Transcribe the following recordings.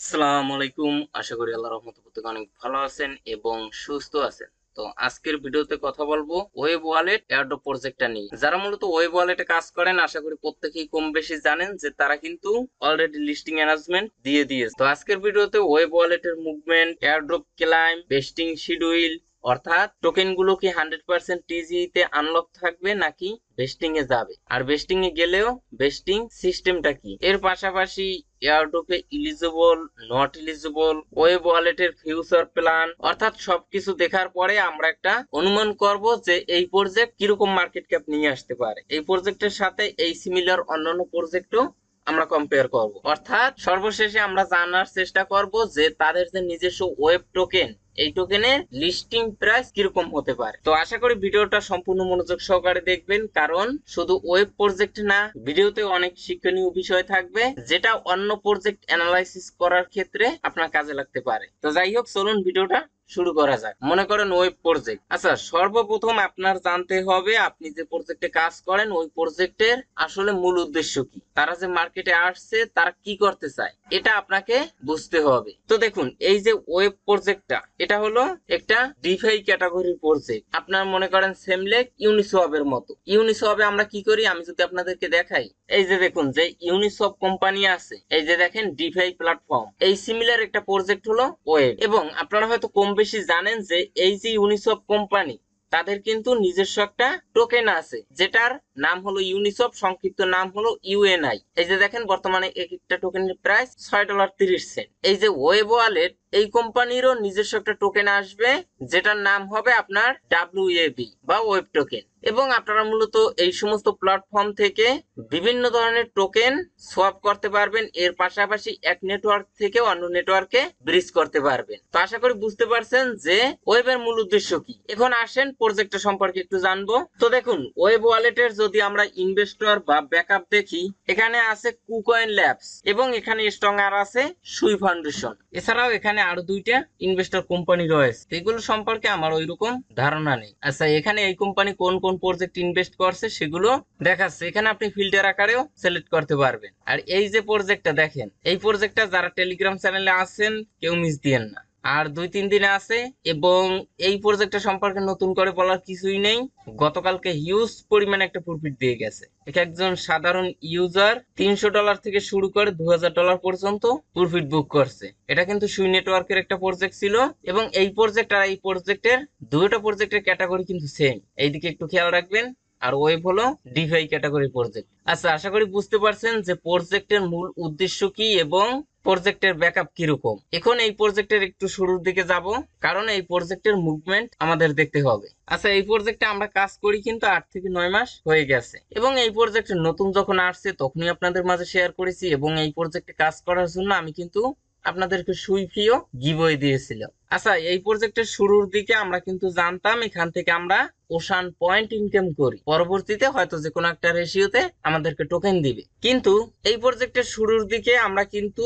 আসসালামু আলাইকুম। আশা করি আল্লাহর রহমতে প্রত্যেকে অনেক ভালো আছেন এবং সুস্থ আছেন। তো আজকের ভিডিওতে কথা বলবো ওয়েব ওয়ালেট এয়ারড্রপ প্রজেক্টটা নিয়ে। যারা মূলত ওয়েব ওয়ালেটে কাজ করেন আশা করি প্রত্যেকেই কম বেশি জানেন যে তারা কিন্তু অলরেডি লিস্টিং অ্যানাউন্সমেন্ট দিয়ে দিয়েছে। তো আজকের ভিডিওতে ওয়েব ওয়ালেটের মুভমেন্ট, এয়ারড্রপ ক্লাইম, বেস্টিং শিডিউল, অর্থাৎ টোকেন গুলো কি 100% টিজি তে আনলক থাকবে নাকি বেস্টিং এ যাবে, আর বেস্টিং এ গেলেও বেস্টিং সিস্টেমটা কি, এর পাশাপাশি এয়ারড্রপে ইলিজিবল, নট ইলিজিবল, ওয়েব ওয়ালেটের ফিউচার প্ল্যান, অর্থাৎ সবকিছু দেখার পরে আমরা একটা অনুমান করব যে এই প্রজেক্ট কিরকম মার্কেট ক্যাপ নিয়ে আসতে পারে। এই প্রজেক্টের সাথে এই সিমিলার অন্যান্য প্রজেক্টও আমরা কম্পেয়ার করব, অর্থাৎ সর্বশেষে আমরা জানার চেষ্টা করব যে তাদের যে নিজস্ব ওয়েব টোকেন, এই টোকেনের লিস্টিং প্রাইস কিরকম হতে পারে। তো আশা করি ভিডিওটা সম্পূর্ণ মনোযোগ সহকারে দেখবেন, কারণ শুধু ওয়েব প্রজেক্ট না, ভিডিওতে অনেক শিক্ষণীয় বিষয় থাকবে যেটা অন্য প্রজেক্ট অ্যানালাইসিস করার ক্ষেত্রে আপনার কাজে লাগতে পারে। তো যাই হোক, চলুন ভিডিওটা শুরু করা যাক। মনে করেন ওয়েব প্রজেক্ট। আচ্ছা, সর্বপ্রথম আপনার জানতে হবে আপনি যে প্রজেক্টে কাজ করেন ওই প্রজেক্টের আসলে মূল উদ্দেশ্য কি, তারা যে মার্কেটে আসছে তারা কি করতে চায়, এটা আপনাকে বুঝতে হবে। তো দেখুন, এই যে ওয়েব প্রজেক্টটা, এটা হলো একটা ডিফাই ক্যাটাগরির প্রজেক্ট। আপনার মনে করেন সেমলেক, ইউনিসওয়াবের মতো। ইউনিসওয়াবে আমরা কি করি আমি যদি আপনাদেরকে দেখাই, এই যে দেখুন যে ইউনিসওয়াব কোম্পানি আছে, এই যে দেখেন ডিফাই প্ল্যাটফর্ম, এই সিমিলার একটা প্রজেক্ট হলো ওয়েব। এবং আপনারা হয়তো কম বেশি জানেন যে এই যে ইউনিসওয়াব কোম্পানি, তাদের কিন্তু নিজস্ব একটা টোকেন আছে যেটার নাম হলো ইউনিসওয়াব, সংক্ষিপ্ত নাম হলো ইউএনআই। এই যে দেখেন বর্তমানে এক একটা টোকেনের প্রাইস $6.30। এই যে ওয়েব ওয়ালেট, এই কোম্পানিরও নিজস্ব একটা টোকেন আসবে যেটার নাম হবে আপনার ডাব্লিউএবি বা ওয়েব টোকেন। এবং আপনারা মূলত এই সমস্ত প্ল্যাটফর্ম থেকে বিভিন্ন ধরনের টোকেন সোয়াপ করতে পারবেন, এর পাশাপাশি এক নেটওয়ার্ক থেকে অন্য নেটওয়ার্কে ব্রিজ করতে পারবেন। তো আশা করি বুঝতে পারছেন যে ওয়েবের মূল উদ্দেশ্য কি। এখন আসেন প্রজেক্টটা সম্পর্কে একটু জানবো। তো দেখুন, ওয়েব ওয়ালেটের যদি আমরা ইনভেস্টর বা ব্যাকআপ দেখি, এখানে আছে কুকয়েন ল্যাবস এবং এখানে স্ট্রং আর আছে সুই ফাউন্ডেশন। এছাড়াও এখানে আরো দুইটা ইনভেস্টর কোম্পানি রয়েছে, এগুলো সম্পর্কে আমার ওইরকম ধারণা নেই। আচ্ছা, এখানে এই কোম্পানি কোন কোন প্রজেক্ট ইনভেস্ট করছে সেগুলো দেখাচ্ছে, এখানে আপনি ফিল্টার আকারেও সিলেক্ট করতে পারবেন। আর এই যে প্রজেক্টটা দেখেন, এই প্রজেক্টটা যারা টেলিগ্রাম চ্যানেলে আছেন কেউ মিস দিয়েন না, আর 2-3 দিনে আছে। এবং এই প্রজেক্টটা সম্পর্কে নতুন করে বলার কিছুই নেই, গতকালকে হিউজ পরিমাণে একটা প্রফিট দিয়ে গেছে। এক একজন সাধারণ ইউজার $300 থেকে শুরু করে $2000 পর্যন্ত প্রফিট বুক করছে। এটা কিন্তু সুই নেটওয়ার্কের একটা প্রজেক্ট ছিল, এবং এই প্রজেক্ট আর এই প্রজেক্টের দুটো প্রজেক্টের ক্যাটাগরি কিন্তু সেম, এইদিকে একটু খেয়াল রাখবেন। আর ওয়েব হলো ডিফাই ক্যাটাগরি প্রজেক্ট। আচ্ছা, আশা করি বুঝতে পারছেন যে প্রজেক্টের মূল উদ্দেশ্য কি এবং প্রজেক্টের ব্যাকআপ কিরকম। এখন এই প্রজেক্টের একটু শুরুর দিকে যাব, কারণ এই প্রজেক্টের মুভমেন্ট আমাদের দেখতে হবে। আচ্ছা, এই প্রজেক্টে আমরা কাজ করি কিন্তু 8 থেকে 9 মাস হয়ে গেছে, এবং এই প্রজেক্টে নতুন যখন আসছে তখনই আপনাদের মাঝে শেয়ার করেছি, এবং এই প্রজেক্টে কাজ করার জন্য আমি কিন্তু আপনাদেরকে সুই ফিও গিভওয়ে দিয়েছিলাম। আচ্ছা, এই প্রজেক্টের শুরুর দিকে আমরা কিন্তু জানতাম এখান থেকে আমরা ওশান পয়েন্ট ইনকাম করি, পরবর্তীতে হয়তো যে কোনো একটা রেশিওতে আমাদেরকে টোকেন দিবে। কিন্তু এই প্রজেক্টের শুরুর দিকে আমরা কিন্তু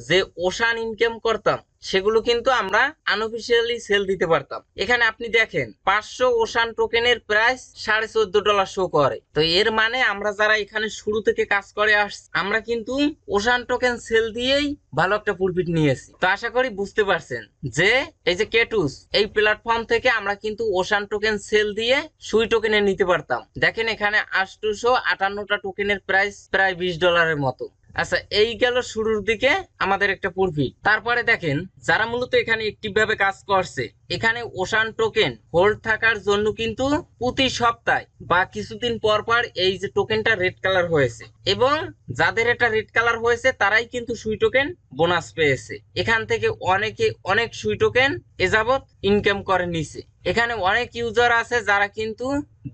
যে ওশান ইনকাম করতাম সেগুলো কিন্তু আমরা আনঅফিসিয়ালি সেল দিতে পারতাম। এখানে আপনি দেখেন 500 ওশান টোকেনের প্রাইস $14.5 শো করে। তো এর মানে আমরা যারা এখানে শুরু থেকে কাজ করে আসছি, আমরা কিন্তু ওশান টোকেন সেল দিয়েই ভালো একটা প্রফিট নিয়েছি। তো আশা করি বুঝতে পারছেন যে এই যে কেটুস, এই প্ল্যাটফর্ম থেকে আমরা কিন্তু ওশান টোকেন সেল দিয়ে সুই টোকেনে নিতে পারতাম। দেখেন এখানে 858টা টোকেনের প্রাইস প্রায় $20 মতো। আচ্ছা, এই গেল শুরুর দিকে আমাদের একটা প্রফিট। তারপরে দেখেন যারা মূলত এখানে অ্যাক্টিভ ভাবে কাজ করছে, এখানে ওশান টোকেন হোল্ড থাকার জন্য কিন্তু প্রতি সপ্তাহে বা কিছুদিন পর পর এই যে টোকেনটা রেড কালার হয়েছে, এবং যাদের এটা রেড কালার হয়েছে তারাই কিন্তু সুই টোকেন বোনাস পেয়েছে। এখান থেকে অনেকে অনেক সুই টোকেন এ যাবৎ ইনকাম করে নিছে। এখানে অনেক ইউজার আছে যারা কিন্তু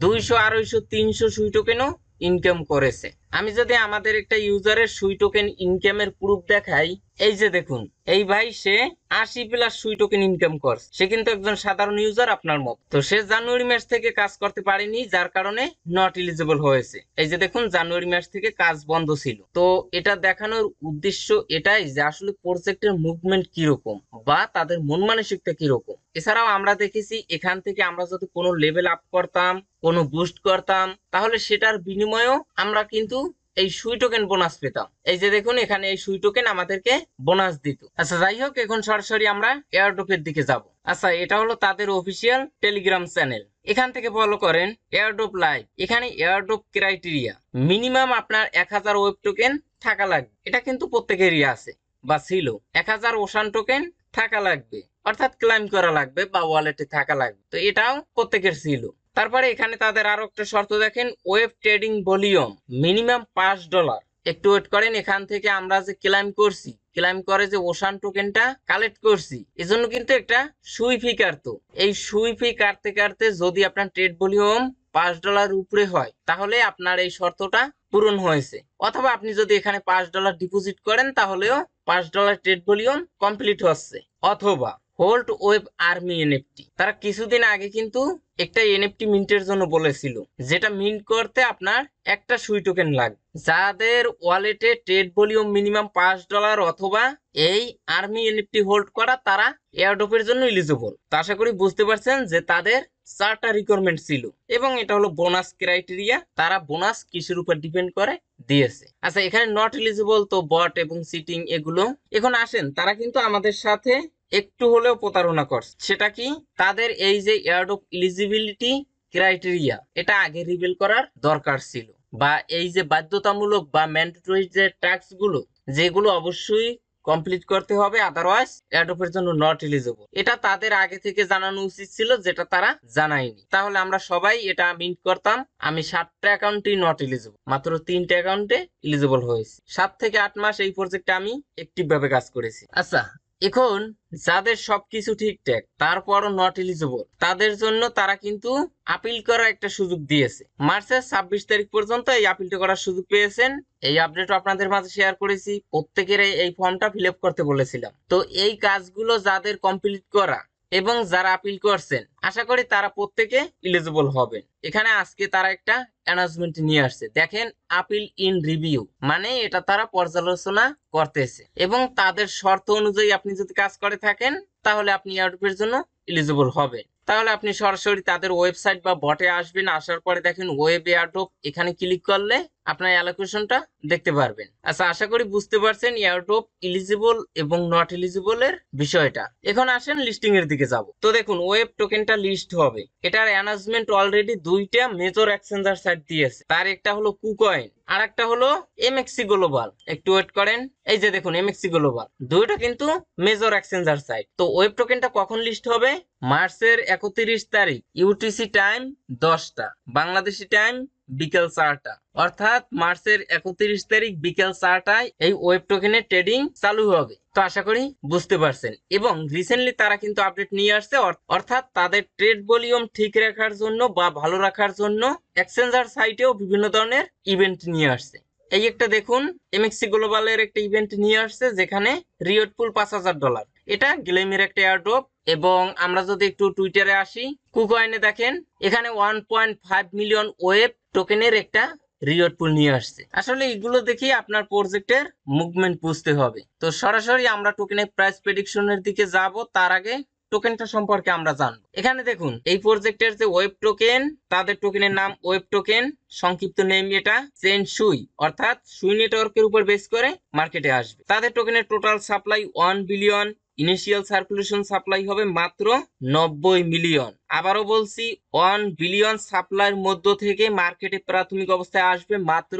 200, 250, 300 সুই টোকেনও ইনকাম করেছে। আমি যদি আমাদের একটা ইউজারের সুই টোকেন ইনকামের প্রুফ দেখাই, এই যে দেখুন, এই ভাই সে 80+ সুই টোকেন ইনকাম করছে। সে কিন্তু একজন সাধারণ ইউজার আপনার মত। তো সে জানুয়ারি মাস থেকে কাজ করতে পারেনি, যার কারণে নট এলিজিবল হয়েছে। এই যে দেখুন, জানুয়ারি মাস থেকে কাজ বন্ধ ছিল। তো এটা দেখানোর উদ্দেশ্য এটাই যে আসলে প্রজেক্টের মুভমেন্ট কিরকম বা তাদের মন মানসিকতা কিরকম। এছাড়াও আমরা দেখেছি এখান থেকে আমরা যদি কোনো লেভেল আপ করতাম, কোনো বুস্ট করতাম, তাহলে সেটার বিনিময়েও আমরা কিন্তু এই সুই টোকেন বোনাস পেতাম। এই যে দেখুন এখানে এই সুই টোকেন আমাদেরকে বোনাস দিত। আচ্ছা যাই হোক, এখন সরাসরি আমরা এয়ারড্রপের দিকে যাব। আচ্ছা, এটা হলো তাদের অফিসিয়াল টেলিগ্রাম চ্যানেল। এখান থেকে ফলো করেন এয়ারড্রপ লাইভ। এখানে এয়ারড্রপ ক্রাইটেরিয়া মিনিমাম আপনার 1000 ওয়েব টোকেন থাকা লাগবে। এটা কিন্তু প্রত্যেকেরই আছে বা ছিল। 1000 ওশান টোকেন থাকা লাগবে, অর্থাৎ ক্লাইম করা লাগবে বা ওয়ালেটে থাকা লাগবে। তো এটাও প্রত্যেকের ছিল। তারপরে এখানে তাদের আরো একটা শর্ত দেখেন, ওয়েব ট্রেডিং ভলিউম মিনিমাম $5। একটু ওয়েট করেন, এখান থেকে আমরা যে ক্লাইম করছি, ক্লাইম করে যে ওশান টোকেনটা কালেক্ট করছি, এজন্য কিন্তু একটা সুই ফি কাটতো। এই সুই ফি কাটতে কাটতে যদি আপনার ট্রেড ভলিউম $5 উপরে হয়, তাহলে আপনার এই শর্তটা পূরণ হয়েছে। অথবা আপনি যদি এখানে $5 ডিপোজিট করেন, তাহলেও $5 ট্রেড ভলিউম কমপ্লিট হচ্ছে। অথবা হোল্ড ওয়েব আর্মি এনএফটি, তারা কিছুদিন আগে কিন্তু একটা এনএফটি মিন্টের জন্য বলেছিল, যেটা মিন্ট করতে আপনার একটা সুই টোকেন লাগবে। যাদের ওয়ালেটে ট্রেড ভলিউম মিনিমাম $5 অথবা এই আর্মি এনএফটি হোল্ড করা, তারা এয়ারড্রপের জন্য এলিজিবল। তো আশা করি বুঝতে পারছেন যে তাদের 4টা রিকোয়ারমেন্ট ছিল, এবং এটা হলো বোনাস ক্রাইটেরিয়া। তারা বোনাস কিসের উপর ডিপেন্ড করে দিয়েছে। আচ্ছা, এখানে নট এলিজিবল তো বট এবং সিটিং এগুলো। এখন আসেন, তারা কিন্তু আমাদের সাথে একটু হলেও প্রতারণা করছে। সেটা কি, তাদের এই যে এয়ারড্রপ এলিজিবিলিটি ক্রাইটেরিয়া, এটা আগে রিভিল করার দরকার ছিল, বা এই যে বাধ্যতামূলক বা ম্যান্ডেটরি যে ট্যাক্স গুলো, যেগুলো অবশ্যই কমপ্লিট করতে হবে, আদারওয়াইজ এয়ারড্রপের জন্য নট এলিজিবল, এটা তাদের আগে থেকে জানানো উচিত ছিল, যেটা তারা জানায়নি। তাহলে আমরা সবাই এটা মিন্ট করতাম। আমি 7টা অ্যাকাউন্টই নট এলিজিবল, মাত্র 3টা অ্যাকাউন্টে এলিজিবল হয়েছে। 7 থেকে 8 মাস এই প্রজেক্টে আমি অ্যাক্টিভ ভাবে কাজ করেছি। আচ্ছা, এখন যাদের সবকিছু ঠিকঠাক তারপরও নট এলিজিবল, তাদের জন্য তারা কিন্তু আপিল করার একটা সুযোগ দিয়েছে। মার্চের 26 তারিখ পর্যন্ত এই আপিলটা করার সুযোগ পেয়েছেন। এই আপডেট আপনাদের মাঝে শেয়ার করেছি। প্রত্যেকের এই ফর্মটা ফিল আপ করতে বলেছিলাম। তো এই কাজগুলো যাদের কমপ্লিট করা এবং যারা আপিল করছেন, আশা করি তারা প্রত্যেকে এলিজিবল হবেন। এখানে আজকে তারা একটা অ্যানাউন্সমেন্ট নিয়ে আসছে, দেখেন আপিল ইন রিভিউ, মানে এটা তারা পর্যালোচনা করতেছে, এবং তাদের শর্ত অনুযায়ী আপনি যদি কাজ করে থাকেন, তাহলে আপনি এয়ারড্রপের জন্য এলিজিবল হবেন। তাহলে আপনি সরাসরি তাদের ওয়েবসাইট বা বটে আসবেন। আসার পরে দেখেন ওয়েব এয়ারড্রপ, এখানে ক্লিক করলে আপনার অ্যালোকেশনটা দেখতে পারবেন। আচ্ছা, আশা করি বুঝতে পারছেন এয়ারড্রপ এলিজিবল এবং নট এলিজিবল এর বিষয়টা। এখন আসেন লিস্টিং এর দিকে যাব। তো দেখুন ওয়েব টোকেনটা লিস্ট হবে, এটার অ্যানাউন্সমেন্ট অলরেডি 2টা মেজর এক্সচেঞ্জার সাইট দিয়েছে। তার একটা হলো কুকয়েন, আর একটা হলো এমএক্সি গ্লোবাল। একটু ওয়েট করেন, এই যে দেখুন এমএক্সি গ্লোবাল, দুইটা কিন্তু মেজর এক্সচেঞ্জার সাইট। তো ওয়েব টোকেনটা কখন লিস্ট হবে? মার্চের 31 তারিখ ইউটিসি টাইম 10টা, বাংলাদেশি টাইম বিকেল 4টা, অর্থাৎ মার্চের 31 তারিখ বিকেল 4টায় এই ওয়েব টোকেনের ট্রেডিং চালু হবে। তো আশা করি বুঝতে পারছেন। এবং রিসেন্টলি তারা কিন্তু আপডেট নিয়ে আসছে, অর্থাৎ তাদের ট্রেড ভলিউম ঠিক রাখার জন্য বা ভালো রাখার জন্য এক্সচেঞ্জার সাইটেও বিভিন্ন ধরনের ইভেন্ট নিয়ে আসছে। এই একটা দেখুন এমএক্সি গ্লোবালের একটা ইভেন্ট নিয়ে আসছে, যেখানে রিওয়ার্ড পুল $5000। এটা গ্লেমের একটা এয়ারড্রপ। এবং আমরা যদি একটু টুইটারে আসি, কুকয়েনে দেখেন এখানে 1.5 মিলিয়ন ওয়েব টোকেনের একটা রিওয়ার্ড পুল নিয়ে আসছে। আসলে এগুলো দেখে আপনার প্রজেক্টের মুভমেন্ট বুঝতে হবে। তো সরাসরি আমরা টোকেনের প্রাইস প্রেডিকশনের দিকে যাব, তার আগে টোকেনটা সম্পর্কে আমরা জানবো। এখানে দেখুন এই প্রজেক্টের যে ওয়েব টোকেন, তাদের টোকেনের নাম ওয়েব টোকেন, সংক্ষিপ্ত নেম এটা চেন সুই, অর্থাৎ সুই নেটওয়ার্কের উপর বেস করে মার্কেটে আসবে। তাদের টোকেনের total supply 1 billion, initial circulation supply হবে মাত্র 90 মিলিয়ন। আবারও বলছি, 1 বিলিয়ন সাপ্লাইয়ের মধ্য থেকে মার্কেটে প্রাথমিক অবস্থায় আসবে মাত্র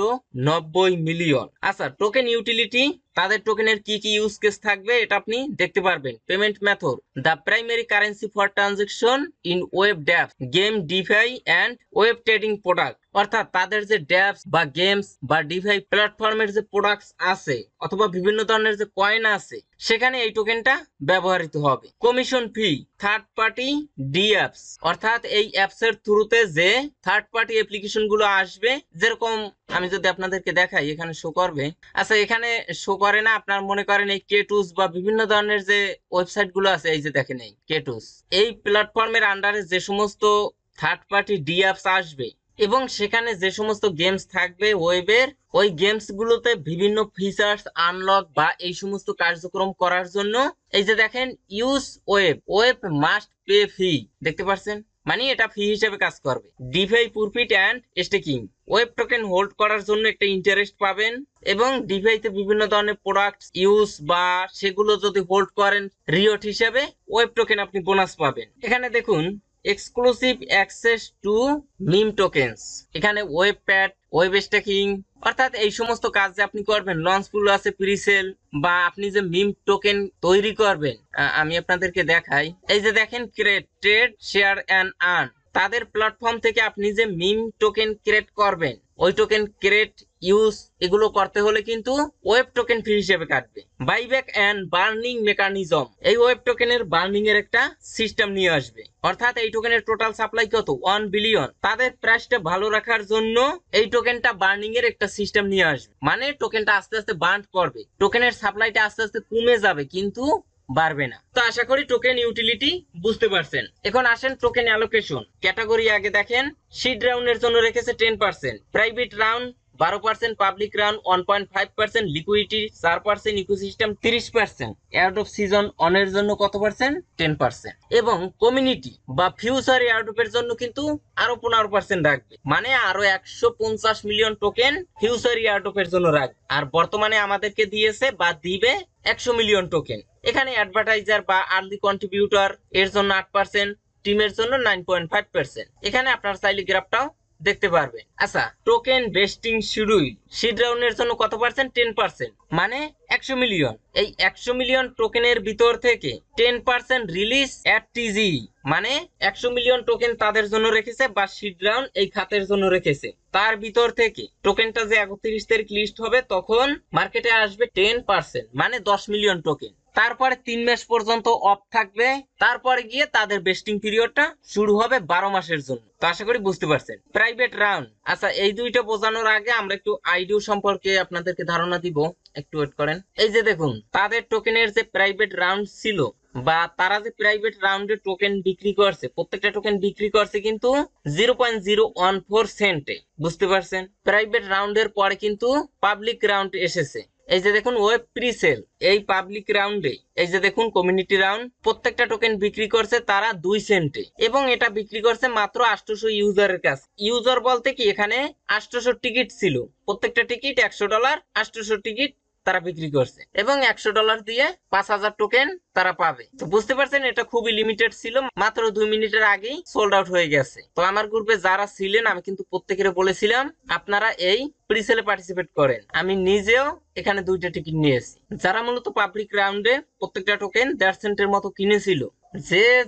90 মিলিয়ন। আচ্ছা, টোকেন ইউটিলিটি, তাদের টোকেনের কি কি ইউজ কেস থাকবে এটা আপনি দেখতে পারবেন। Payment method, the primary currency for transaction in web dapps, game, DeFi and web trading product, অর্থাৎ তাদের যে ড্যাপস বা গেমস বা ডিফাই প্ল্যাটফর্মের যে প্রোডাক্টস আছে অথবা বিভিন্ন ধরনের যে কয়েন আছে, সেখানে এই টোকেনটা ব্যবহৃত হবে। কমিশন ফি, থার্ড পার্টি ডি অ্যাপস, অর্থাৎ এই অ্যাপস এর থ্রুতে যে থার্ড পার্টি অ্যাপ্লিকেশন গুলো আসবে, যেরকম আমি যদি আপনাদেরকে দেখাই, এখানে শো করবে। আচ্ছা, এখানে শো করে না, আপনার মনে করেন এই কেটুস বা বিভিন্ন ধরনের যে ওয়েবসাইট গুলো আছে, এই যে দেখেন এই কেটুস, এই প্ল্যাটফর্মের আন্ডারে যে সমস্ত থার্ড পার্টি ডি অ্যাপস আসবে এবং সেখানে যে সমস্ত গেমস থাকবে ওয়েবের, ওই গেমস গুলোতে বিভিন্ন ফিচার্স আনলক বা এই সমস্ত কার্যক্রম করার জন্য এই যে দেখেন use web must pay fee, দেখতে পাচ্ছেন, মানে এটা ফি হিসেবে কাজ করবে। DeFi profit and staking, web token hold করার জন্য একটা ইন্টারেস্ট পাবেন এবং ডিভাইসে বিভিন্ন ধরনের প্রোডাক্ট ইউজ বা সেগুলো যদি হোল্ড করেন রিওয়ার্ড হিসেবে ওয়েব টোকেন আপনি বোনাস পাবেন। এখানে দেখুন exclusive access to meme tokens, এখানে ওয়েব প্যাড, ওয়েব স্ট্যাকিং, অর্থাৎ এই সমস্ত কাজ যে আপনি করবেন, লঞ্চ পুল আছে, প্রিসেল, বা আপনি যে মিম টোকেন তৈরি করবেন। আমি আপনাদেরকে দেখাই, এই যে দেখেন create, trade, share and earn, তাদের প্ল্যাটফর্ম থেকে আপনি যে মিম টোকেন ক্রিয়েট করবেন, ওই টোকেন ক্রিয়েট ইউজ এগুলো করতে হলে কিন্তু ওয়েব টোকেন ফি হিসেবে কাটবে। বাইব্যাক এন্ড বার্নিং মেকানিজম, এই ওয়েব টোকেনের বার্নিং এর একটা সিস্টেম নিয়ে আসবে, অর্থাৎ এই টোকেনের টোটাল সাপ্লাই কত 1 বিলিয়ন, তাদের প্রাইসটা ভালো রাখার জন্য এই টোকেনটা বার্নিং এর একটা সিস্টেম নিয়ে আসবে। মানে টোকেনটা আস্তে আস্তে বার্ন করবে, টোকেনের সাপ্লাইটা আস্তে আস্তে কমে যাবে কিন্তু বাড়বে না। তো আশা করি টোকেন ইউটিলিটি বুঝতে পারছেন। এখন আসেন টোকেন অ্যালোকেশন ক্যাটাগরি। আগে দেখেন সিড রাউন্ডের জন্য রেখেছে 10%, private round 12%, public round 1.5%, liquidity 4%, ecosystem 30%, airdrop season অনের জন্য কত পার্সেন্ট 10%, এবং কমিউনিটি বা ফিউচার এয়ারড্রপের জন্য কিন্তু আরো 15% রাখবে, মানে আরো 150 মিলিয়ন টোকেন ফিউচার এয়ারড্রপের জন্য রাখবে। আর বর্তমানে আমাদেরকে দিয়েছে বা দিবে 100 মিলিয়ন টোকেন। এখানে অ্যাডভার্টাইজার বা আর্লি কন্ট্রিবিউটর এর জন্য 8%, টিমের জন্য 9.5%। এখানে আপনার চাইলে গ্রাফটাও দেখতে পারবেন। আচ্ছা, টোকেন ভেস্টিং শিডিউল, সিড রাউন্ডের জন্য কত পার্সেন্ট 10%, মানে 100 মিলিয়ন। এই 100 মিলিয়ন টোকেনের ভিতর থেকে 10% রিলিজ এট টিজি, মানে 100 মিলিয়ন টোকেন তাদের জন্য রেখেছে বা সিড রাউন্ড এই খাতের জন্য রেখেছে। তার ভিতর থেকে টোকেনটা যে 31 তারিখ লিস্ট হবে তখন মার্কেটে আসবে 10%, মানে 10 মিলিয়ন টোকেন। তারপরে 3 মাস পর্যন্ত অফ থাকবে, তারপরে গিয়ে তাদের বেস্টিং পিরিয়ডটা শুরু হবে 12 মাসের জন্য। তো আশা করি বুঝতে পারছেন। প্রাইভেট রাউন্ড, আচ্ছা এই দুইটা বোঝানোর আগে আমরা একটু আইডিও সম্পর্কে আপনাদেরকে ধারণা দিব, একটু ওয়েট করেন। এই যে দেখুন তাদের টোকেনের যে প্রাইভেট রাউন্ড ছিল বা তারা যে প্রাইভেট রাউন্ডে টোকেন বিক্রি করছে, প্রত্যেকটা টোকেন বিক্রি করছে কিন্তু 0.014 সেন্টে, বুঝতে পারছেন। প্রাইভেট রাউন্ডের পরে কিন্তু পাবলিক রাউন্ড এসেছে। এই যে দেখুন ওয়েব প্রিসেল, এই পাবলিক রাউন্ডে এই যে দেখুন কমিউনিটি রাউন্ড, প্রত্যেকটা টোকেন বিক্রি করছে তারা 2 সেন্টে, এবং এটা বিক্রি করছে মাত্র 800 ইউজারের কাছে। ইউজার বলতে কি, এখানে 800 টিকিট ছিল, প্রত্যেকটা টিকিট $100, 800 টিকিট তারা বিক্রি করছে, এবং $100 দিয়ে 5000 টোকেন তারা পাবে। তো বুঝতে পারছেন এটা খুবই লিমিটেড ছিল, মাত্র 2 মিনিটের আগেই সোল্ড আউট হয়ে গেছে। তো আমার গ্রুপে যারা ছিলেন আমি কিন্তু প্রত্যেকের বলেছিলাম আপনারা এই প্রিসেলে পার্টিসিপেট করেন। আমি নিজেও এখানে 2টা টিকিট নিয়েছি। যারা মূলত পাবলিক রাউন্ডে প্রত্যেকটা টোকেন 1.5 সেন্টের মতো কিনেছিল,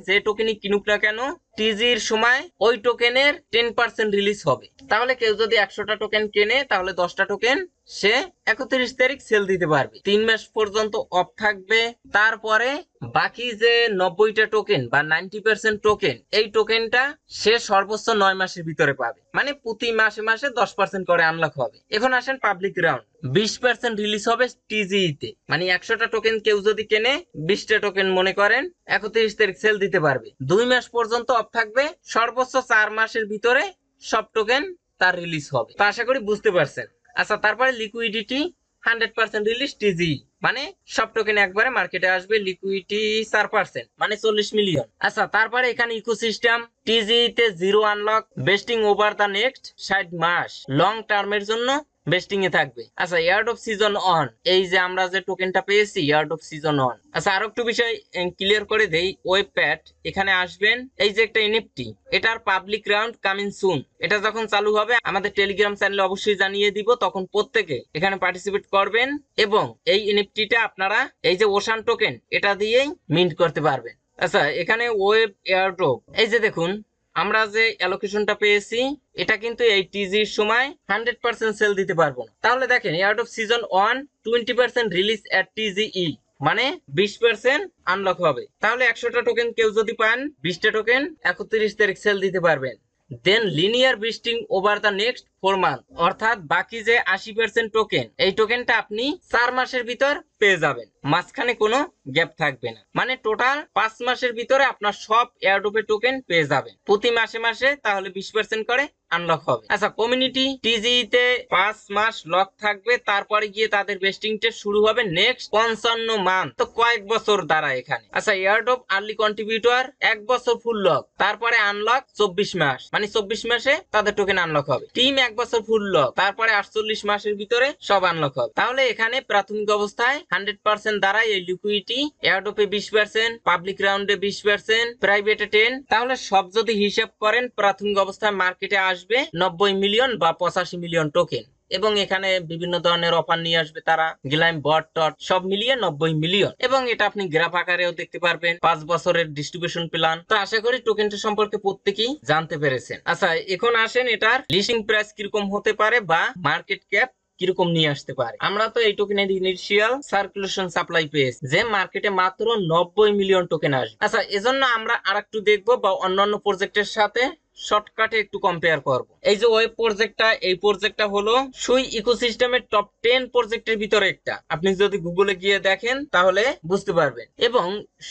যে টোকেনই কিনুক না কেন টিজির সময় ওই টোকেনের 10% রিলিজ হবে। তাহলে কেউ যদি 100টা টোকেন কেনে তাহলে 10টা টোকেন সে 31 তারিখ সেল দিতে পারবে। 3 মাস পর্যন্ত অফ থাকবে। তারপরে বাকি যে 90টা টোকেন বা 90% টোকেন, এই টোকেনটা সে সর্বোচ্চ 9 মাসের ভিতরে পাবে, মানে প্রতি মাসে মাসে 10% করে আনলক হবে। এখন আসেন পাবলিক রাউন্ড, 20% রিলিজ হবে টিজিতে, মানে 100টা টোকেন কেউ যদি কেনে 20টা টোকেন মনে করেন 31 তারিখ সেল দিতে পারবে। 2 মাস পর্যন্ত অফ থাকবে, সর্বোচ্চ 4 মাসের ভিতরে সব টোকেন তার রিলিজ হবে। তো আশা করি বুঝতে পারছেন। আচ্ছা, তারপরে লিকুইডিটি 100% রিলিজ টিজি, মানে সব টোকেন একবারে মার্কেটে আসবে। লিকুইডিটি 4%, মানে 40 মিলিয়ন। আচ্ছা, তারপরে এখানে ইকোসিস্টেম, টিজি তে 0 unlock, vesting over the next 60 মাস, লং টার্মের জন্য বেস্টিং এ থাকবে। আচ্ছা, এয়ারড্রপ সিজন অন, এই যে আমরা যে টোকেনটা পেয়েছি এয়ারড্রপ সিজন অন। আচ্ছা, আরো একটু বিষয় ক্লিয়ার করে দেই। ওয়েব প্যাড এখানে আসবেন, এই যে একটা এনএফটি, এটার পাবলিক রাউন্ড কামিং সুন, এটা যখন চালু হবে আমাদের টেলিগ্রাম চ্যানেলে অবশ্যই জানিয়ে দিব, তখন প্রত্যেকে এখানে পার্টিসিপেট করবেন এবং এই এনএফটিটা আপনারা এই যে ওশান টোকেন এটা দিয়েই মিন্ট করতে পারবেন। আচ্ছা, এখানে ওয়েব এয়ারড্রপ, এই যে দেখুন আমরা যে অ্যালোকেশনটা পেয়েছি এটা কিন্তু এই টিজির সময় 100% সেল দিতে পারবো না। তাহলে দেখেন এয়ারড্রপ সিজন 1 20% রিলিজ এট টিজিই, মানে 20% আনলক হবে। তাহলে 100টা টোকেন কেউ যদি পান 20টা টোকেন 31 তারিখ সেল দিতে পারবেন। Then linear vesting over the next 4 month, অর্থাৎ বাকি যে 80% টোকেন, এই টোকেনটা আপনি 4 মাসের ভিতর পেয়ে যাবেন, মাঝখানে কোনো গ্যাপ থাকবে না। মানে টোটাল 5 মাসের ভিতরে আপনার সব এয়ারড্রপের টোকেন পেয়ে যাবেন প্রতি মাসে মাসে, তাহলে 20% করে আনলক হবে। আচ্ছা, কমিউনিটি টিজি তে 5 মাস লক থাকবে, তারপরে গিয়ে তাদের বেস্টিংটা শুরু হবে নেক্সট 55 মান্থ। তো কয়েক বছর দাঁড়ায় এখানে। আচ্ছা, এয়ারড্রপ আর্লি কন্ট্রিবিউটর 1 বছর ফুল লক, তারপরে আনলক 24 মাস, মানে 24 মাসে তাদের টোকেন আনলক হবে। টিম 1 বছর ফুল লক, তারপরে 48 মাসের ভিতরে সব আনলক হবে। তাহলে এখানে প্রাথমিক অবস্থায় 100% দ্বারাই এই লিকুইডিটি, এয়ারড্রপে 20%, পাবলিক রাউন্ডে 20%, প্রাইভেটে 10। তাহলে সব যদি হিসাব করেন প্রাথমিক অবস্থায় মার্কেটে আসবে 90 মিলিয়ন বা 85 মিলিয়ন টোকেন, এবং এখানে বিভিন্ন ধরনের অফার নিয়ে আসবে তারা, গ্লাইম বট টট সব মিলিয়ে 90 মিলিয়ন। এবং এটা আপনি গ্রাফ আকারেও দেখতে পারবেন, 5 বছরের ডিস্ট্রিবিউশন প্ল্যান। তো আশা করি টোকেনটা সম্পর্কে প্রত্যেকেই জানতে পেরেছেন। আচ্ছা, এখন আসেন এটার লিস্টিং প্রাইস কিরকম হতে পারে বা মার্কেট ক্যাপ কিরকম নিয়ে আসতে পারে। আমরা তো এই টোকেনের ইনিশিয়াল সার্কুলেশন সাপ্লাই পেয়েছি যে মার্কেটে মাত্র 90 মিলিয়ন টোকেন আসবে। আচ্ছা, এজন্য আমরা আরেকটু দেখবো বা অন্যান্য প্রজেক্টের সাথে শর্টকাটে একটু কম্পেয়ার করব। এই যে ওয়েব প্রজেক্টটা, এই প্রজেক্টটা হলো সুই ইকোসিস্টেমের টপ 10 প্রজেক্টের ভিতরে একটা। আপনি যদি গুগলে গিয়ে দেখেন তাহলে বুঝতে পারবেন। এবং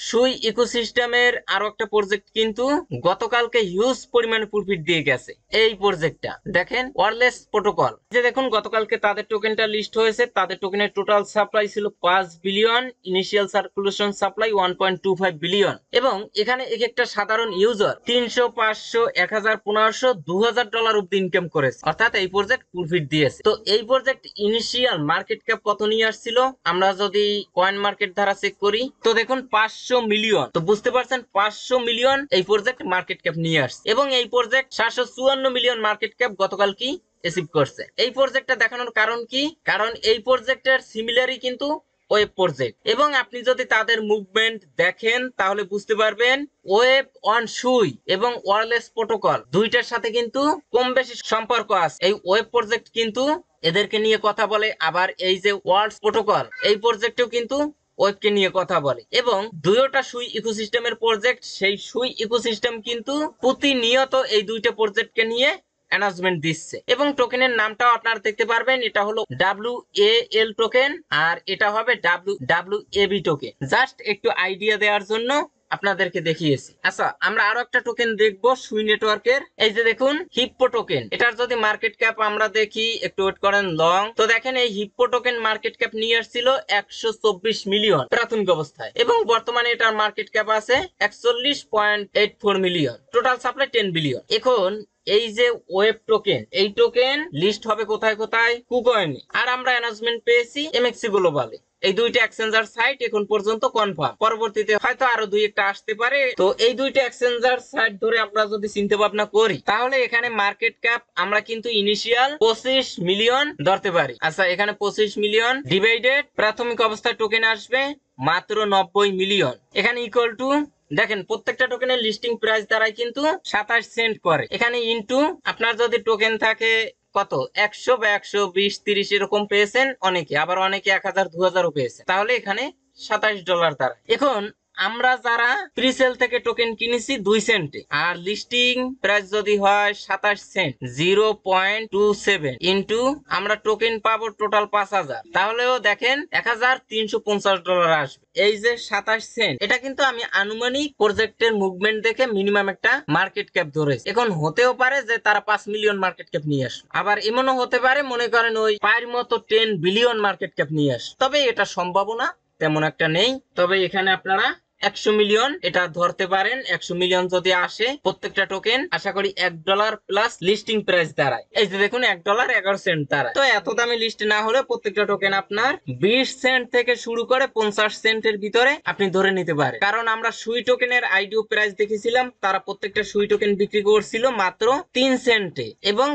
সুই ইকোসিস্টেমের আরো একটা প্রজেক্ট কিন্তু গতকালকে হিউজ পরিমাণে প্রফিট দিয়ে গেছে। এই প্রজেক্টটা দেখেন, ওয়্যারলেস প্রোটোকল, যে দেখুন গতকালকে তাদের টোকেনটা লিস্ট হয়েছে। তাদের টোকেনের টোটাল সাপ্লাই ছিল 5 billion, initial circulation supply 1.25 billion. এবং এখানে এক একটা সাধারণ ইউজার 300, 500, 1000, 1500, $2000 অব্দি ইনকাম করেছে, অর্থাৎ এই প্রজেক্ট প্রফিট দিয়েছে। তো এই প্রজেক্ট ইনিশিয়াল মার্কেট ক্যাপ কত নিয়ে আসছিল আমরা যদি কয়েন মার্কেট দ্বারা চেক করি, তো দেখুন 500 মিলিয়ন। তো বুঝতে পারছেন 500 মিলিয়ন এই প্রজেক্ট মার্কেট ক্যাপ নিয়ে আসছে। এবং এই প্রজেক্ট 754 মিলিয়ন মার্কেট ক্যাপ গতকাল কি অ্যাচিভ করছে। এই প্রজেক্টটা দেখানোর কারণ কি? কারণ এই প্রজেক্টের সিমিলারই কিন্তু ওয়েব প্রজেক্ট। এবং আপনি যদি তাদের মুভমেন্ট দেখেন তাহলে বুঝতে পারবেন ওয়েব অন সুই এবং ওয়্যারলেস প্রোটোকল দুইটার সাথে কিন্তু কম বেশি সম্পর্ক আছে। এই ওয়েব প্রজেক্ট কিন্তু এদেরকে নিয়ে কথা বলে, আবার এই যে ওয়ার্ল্ড প্রোটোকল এই প্রজেক্টেও কিন্তু ওয়েবকে নিয়ে কথা বলে। এবং দুইটা সুই ইকোসিস্টেমের প্রজেক্ট, সেই সুই ইকোসিস্টেম কিন্তু প্রতিনিয়ত এই দুইটা প্রজেক্টকে নিয়ে অ্যানাউন্সমেন্ট দিচ্ছে। এবং টোকেনের নামটাও আপনারা দেখতে পারবেন, এটা হলো WAL টোকেন আর এটা হবে WAB টোকেন। জাস্ট একটু আইডিয়া দেওয়ার জন্য আপনাদেরকে দেখিয়েছি। আচ্ছা, আমরা আরো একটা টোকেন দেখবো সুই নেটওয়ার্কের। এই যে দেখুন হিপ্পো টোকেন, এটার যদি মার্কেট ক্যাপ আমরা দেখি, একটু ওয়েট করেন লং। তো দেখেন এই হিপ্পো টোকেন মার্কেট ক্যাপ নিয়ে আসছিল 124 মিলিয়ন প্রাথমিক অবস্থায়, এবং বর্তমানে এটার মার্কেট ক্যাপ আছে 41.84 মিলিয়ন, টোটাল সাপ্লাই 10 বিলিয়ন। এখন এই যে ওয়েব টোকেন, এই টোকেন লিস্ট হবে কোথায় কোথায়? কুকয়েনে। আর আমরা অ্যানাউন্সমেন্ট পেয়েছি MXC গ্লোবালে। এই দুইটা এক্সচেঞ্জার সাইট এখন পর্যন্ত কনফার্ম, পরবর্তীতে হয়তো আরো দুই একটা আসতে পারে। তো এই দুইটা এক্সচেঞ্জার সাইট ধরে আমরা যদি চিন্তা ভাবনা করি তাহলে এখানে মার্কেট ক্যাপ আমরা কিন্তু ইনিশিয়াল 25 মিলিয়ন ধরতে পারি। আচ্ছা, এখানে 25 মিলিয়ন ডিভাইডেড প্রাথমিক অবস্থায় টোকেন আসবে মাত্র 90 মিলিয়ন। এখানে ইকুয়াল টু দেখেন প্রত্যেকটা টোকেনের লিস্টিং প্রাইস দ্বারাই কিন্তু 27 সেন্ট করে। এখানে ইনটু আপনার যদি টোকেন থাকে কত 100 বা 120, 30 এরকম পেয়েছেন অনেকে, আবার অনেকে 1000, 2000 পেয়েছে, তাহলে এখানে $27 দ্বারা। এখন আমরা যারা প্রিসেল থেকে টোকেন কিনেছি 2 সেন্টে, আর লিস্টিং প্রাইস যদি হয় 27 সেন্ট, 0.27 ইনটু আমরা টোকেন পাবো টোটাল 5000, তাহলেও দেখেন $1350 আসবে। এই যে 27 সেন্ট, এটা কিন্তু আমি আনুমানিক প্রজেক্টের মুভমেন্ট দেখে মিনিমাম একটা মার্কেট ক্যাপ ধরেছি। এখন হতেও পারে যে তারা 5 মিলিয়ন মার্কেট ক্যাপ নিয়ে আসে, আবার এমনও হতে পারে মনে করেন ওই পায়ের মতো 10 বিলিয়ন মার্কেট ক্যাপ নিয়ে আসে। তবে এটা সম্ভাবনা তেমন একটা নেই। তবে এখানে আপনারা 100 মিলিয়ন এটা ধরতে পারেন। 100 মিলিয়ন যদি আসে প্রত্যেকটা টোকেন, আশা করি $1 প্লাস লিস্টিং প্রাইস দাঁড়ায়। এই যে দেখুন $1.11 দাঁড়ায়। তো এত দামে লিস্ট না হলে প্রত্যেকটা টোকেন আপনার 20 সেন্ট থেকে শুরু করে 50 সেন্টের ভিতরে আপনি ধরে নিতে পারেন। কারণ আমরা সুই টোকেনের আইডিও প্রাইস দেখেছিলাম, তারা প্রত্যেকটা সুই টোকেন বিক্রি করছিল মাত্র 3 সেন্টে, এবং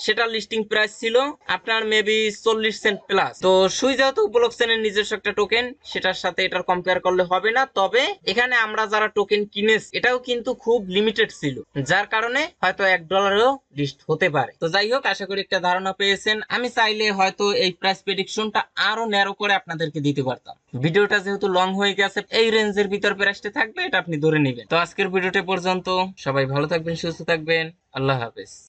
সেটা লিস্টিং প্রাইস ছিল আপনার মেবি 40 সেন্ট প্লাস। তো সুই যেহেতু ব্লকচেনের নিজস্ব একটা টোকেন, সেটার সাথে এটার কম্পেয়ার করলে হবে না। তবে এখানে আমরা যারা টোকেন কিনেছি এটাও কিন্তু খুব লিমিটেড ছিল, যার কারণে হয়তো $1 লিস্ট হতে পারে। তো যাই হোক, আশা করি একটা ধারণা পেয়েছেন। আমি চাইলে হয়তো এই প্রাইস প্রেডিকশনটা আরো ন্যারো করে আপনাদেরকে দিতে পারতাম। ভিডিওটা যেহেতু লং হয়ে গেছে, এই রেঞ্জের ভিতর প্রাইসটা থাকবে, এটা আপনি ধরে নেবেন। তো আজকের ভিডিওটা পর্যন্ত, সবাই ভালো থাকবেন, সুস্থ থাকবেন, আল্লাহ হাফেজ।